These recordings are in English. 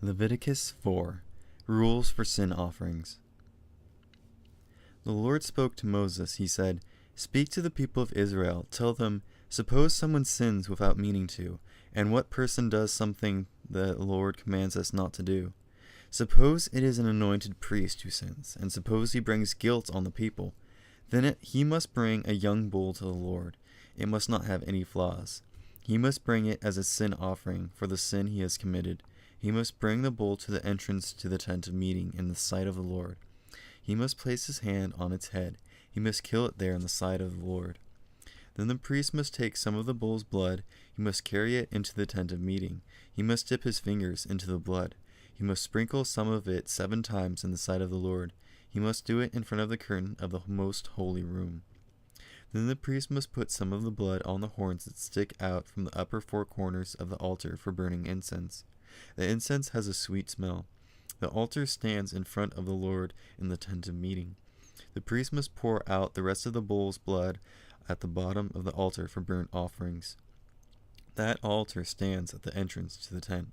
Leviticus 4 Rules for Sin Offerings. The Lord spoke to Moses. He said, "Speak to the people of Israel. Tell them, suppose someone sins without meaning to, and what person does something the Lord commands us not to do? Suppose it is an anointed priest who sins, and suppose he brings guilt on the people. Then he must bring a young bull to the Lord. It must not have any flaws. He must bring it as a sin offering for the sin he has committed. He must bring the bull to the entrance to the tent of meeting in the sight of the Lord. He must place his hand on its head. He must kill it there in the sight of the Lord. Then the priest must take some of the bull's blood. He must carry it into the tent of meeting. He must dip his fingers into the blood. He must sprinkle some of it 7 times in the sight of the Lord. He must do it in front of the curtain of the most holy room. Then the priest must put some of the blood on the horns that stick out from the upper 4 corners of the altar for burning incense. The incense has a sweet smell. The altar stands in front of the Lord in the tent of meeting. The priest must pour out the rest of the bull's blood at the bottom of the altar for burnt offerings. That altar stands at the entrance to the tent.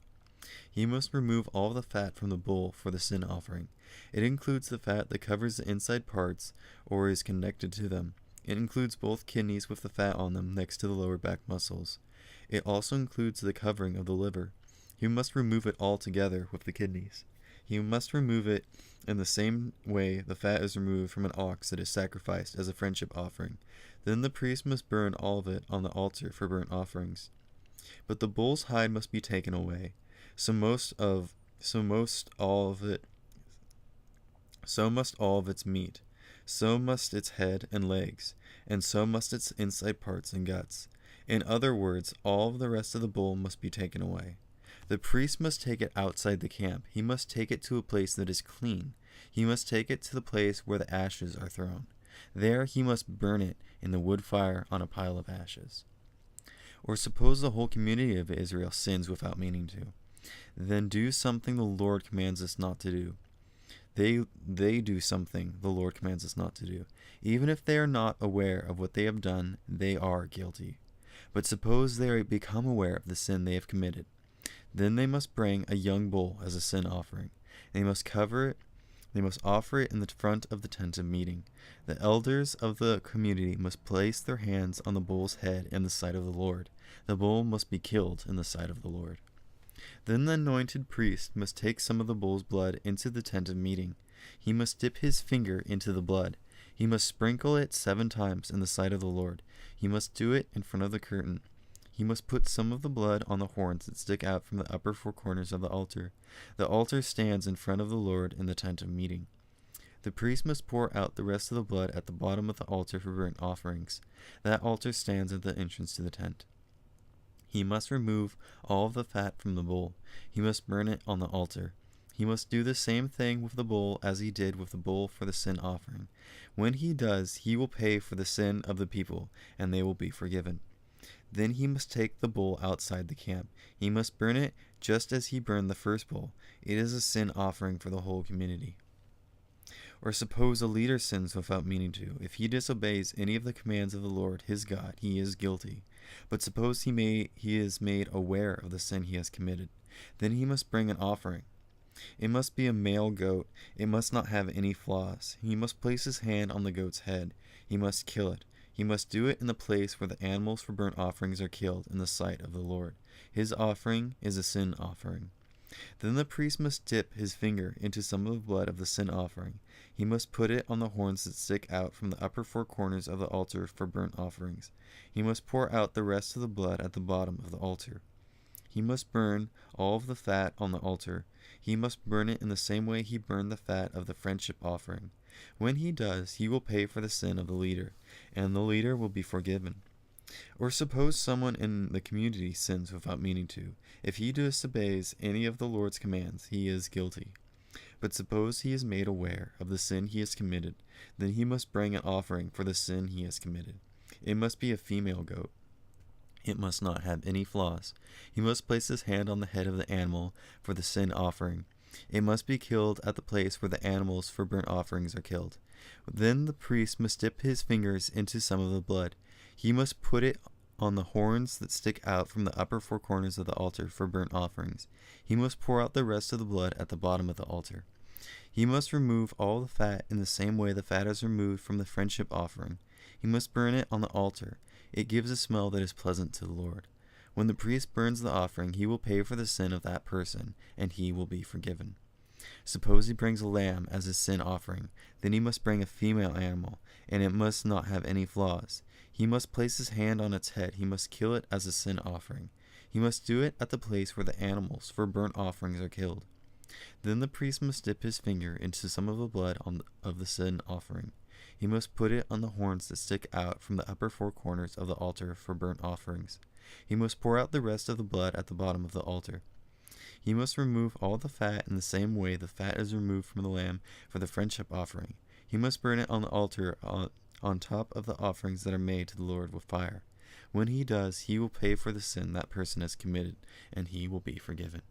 He must remove all the fat from the bull for the sin offering. It includes the fat that covers the inside parts or is connected to them. It includes both kidneys with the fat on them next to the lower back muscles. It also includes the covering of the liver. He must remove it all together with the kidneys. He must remove it in the same way the fat is removed from an ox that is sacrificed as a friendship offering. Then the priest must burn all of it on the altar for burnt offerings. But the bull's hide must be taken away. So must all of its meat. So must its head and legs, and so must its inside parts and guts. In other words, all of the rest of the bull must be taken away. The priest must take it outside the camp. He must take it to a place that is clean. He must take it to the place where the ashes are thrown. There he must burn it in the wood fire on a pile of ashes. Or suppose the whole community of Israel sins without meaning to. Then do something the Lord commands us not to do. They do something the Lord commands us not to do. Even if they are not aware of what they have done, they are guilty. But suppose they become aware of the sin they have committed. Then they must bring a young bull as a sin offering. They must offer it in the front of the tent of meeting. The elders of the community must place their hands on the bull's head in the sight of the Lord. The bull must be killed in the sight of the Lord. Then the anointed priest must take some of the bull's blood into the tent of meeting. He must dip his finger into the blood. He must sprinkle it 7 times in the sight of the Lord. He must do it in front of the curtain. He must put some of the blood on the horns that stick out from the upper 4 corners of the altar. The altar stands in front of the Lord in the tent of meeting. The priest must pour out the rest of the blood at the bottom of the altar for burnt offerings. That altar stands at the entrance to the tent. He must remove all of the fat from the bull. He must burn it on the altar. He must do the same thing with the bull as he did with the bull for the sin offering. When he does, he will pay for the sin of the people, and they will be forgiven. Then he must take the bull outside the camp. He must burn it just as he burned the first bull. It is a sin offering for the whole community. Or suppose a leader sins without meaning to. If he disobeys any of the commands of the Lord his God, he is guilty. But suppose he is made aware of the sin he has committed. Then he must bring an offering. It must be a male goat. It must not have any flaws. He must place his hand on the goat's head. He must kill it. He must do it in the place where the animals for burnt offerings are killed in the sight of the Lord. His offering is a sin offering. Then the priest must dip his finger into some of the blood of the sin offering. He must put it on the horns that stick out from the upper 4 corners of the altar for burnt offerings. He must pour out the rest of the blood at the bottom of the altar. He must burn all of the fat on the altar. He must burn it in the same way he burned the fat of the friendship offering. When he does, he will pay for the sin of the leader, and the leader will be forgiven. Or suppose someone in the community sins without meaning to. If he disobeys any of the Lord's commands, he is guilty. But suppose he is made aware of the sin he has committed, then he must bring an offering for the sin he has committed. It must be a female goat. It must not have any flaws. He must place his hand on the head of the animal for the sin offering. It must be killed at the place where the animals for burnt offerings are killed. Then the priest must dip his fingers into some of the blood. He must put it on the horns that stick out from the upper four corners of the altar for burnt offerings. He must pour out the rest of the blood at the bottom of the altar. He must remove all the fat in the same way the fat is removed from the friendship offering. He must burn it on the altar. It gives a smell that is pleasant to the Lord. When the priest burns the offering, he will pay for the sin of that person, and he will be forgiven. Suppose he brings a lamb as his sin offering, then he must bring a female animal, and it must not have any flaws. He must place his hand on its head. He must kill it as a sin offering. He must do it at the place where the animals for burnt offerings are killed. Then the priest must dip his finger into some of the blood of the sin offering. He must put it on the horns that stick out from the upper four corners of the altar for burnt offerings. He must pour out the rest of the blood at the bottom of the altar. He must remove all the fat in the same way the fat is removed from the lamb for the friendship offering. He must burn it on the altar on top of the offerings that are made to the Lord with fire. When he does, he will pay for the sin that person has committed, and he will be forgiven.